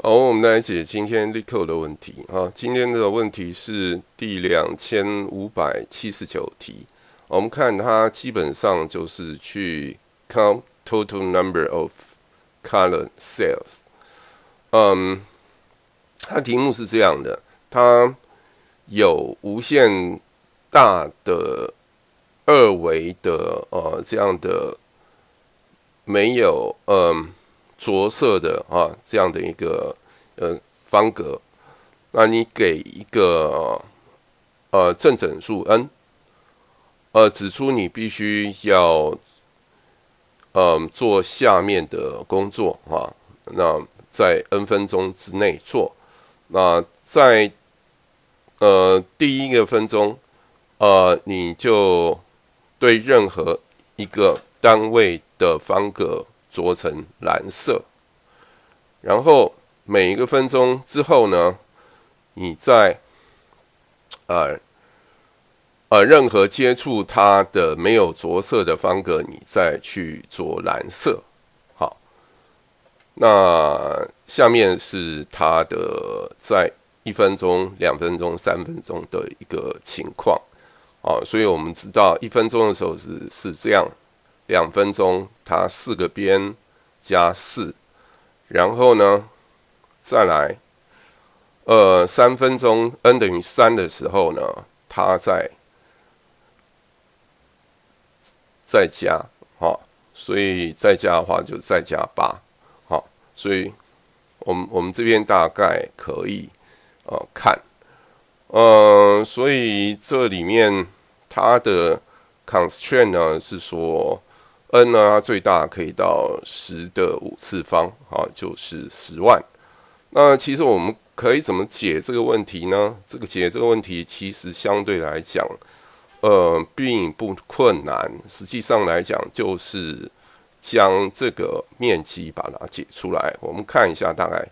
好，我们来解今天 LeetCode 的问题啊。今天的问题是第2579题。我们看它基本上就是去 count total number of color cells。它题目是这样的，它有无限大的二维的这样的没有着色的这样的一个方格，那你给一个正整数 n，指出你必须要做下面的工作那在 n 分钟之内做，那在第一个分钟你就对任何一个单位的方格着成蓝色，然后每一个分钟之后呢，你在任何接触它的没有着色的方格，你再去着蓝色。好，那下面是它的在1分钟、2分钟、3分钟的一个情况。所以我们知道1分钟的时候是这样，2分钟它4个边加4，然后呢再来3分钟 n 等于3的时候呢，它再加所以再加的话就再加8，所以我们这边大概可以看。所以这里面它的 constraint 呢是说 n 呢它最大可以到10的5次方就是10万。那其实我们可以怎么解这个问题呢？解这个问题其实相对来讲并不困难，实际上来讲就是将这个面积把它解出来。我们看一下大概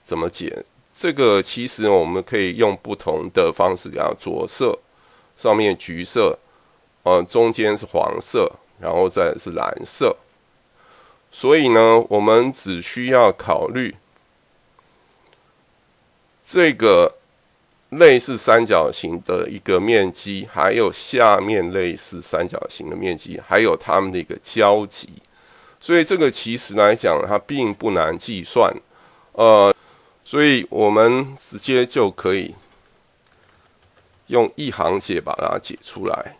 怎么解。这个其实我们可以用不同的方式给它着色，上面橘色，中间是黄色，然后再是蓝色。所以呢，我们只需要考虑这个类似三角形的一个面积，还有下面类似三角形的面积，还有它们的一个交集。所以这个其实来讲，它并不难计算。所以我们直接就可以用一行解把它解出来。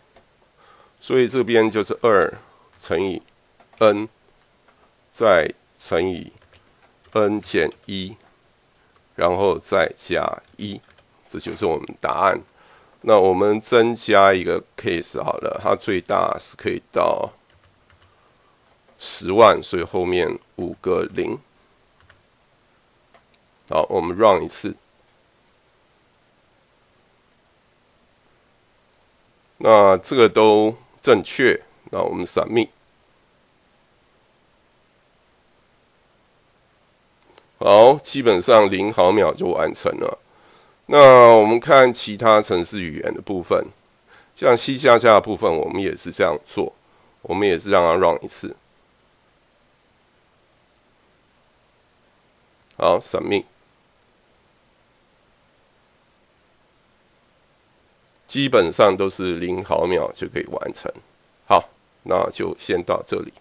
所以这边就是2乘以 n， 再乘以 n 减1，然后再加1，这就是我们答案。那我们增加一个 case 好了，它最大是可以到10万，所以后面5个0。好，我们 run 一次。那这个都正确，那我们 submit。好，基本上0毫秒就完成了。那我们看其他程式语言的部分，像 C++ 的部分，我们也是这样做，我们也是让它 run 一次。好 ，submit。基本上都是0毫秒就可以完成。好，那就先到这里。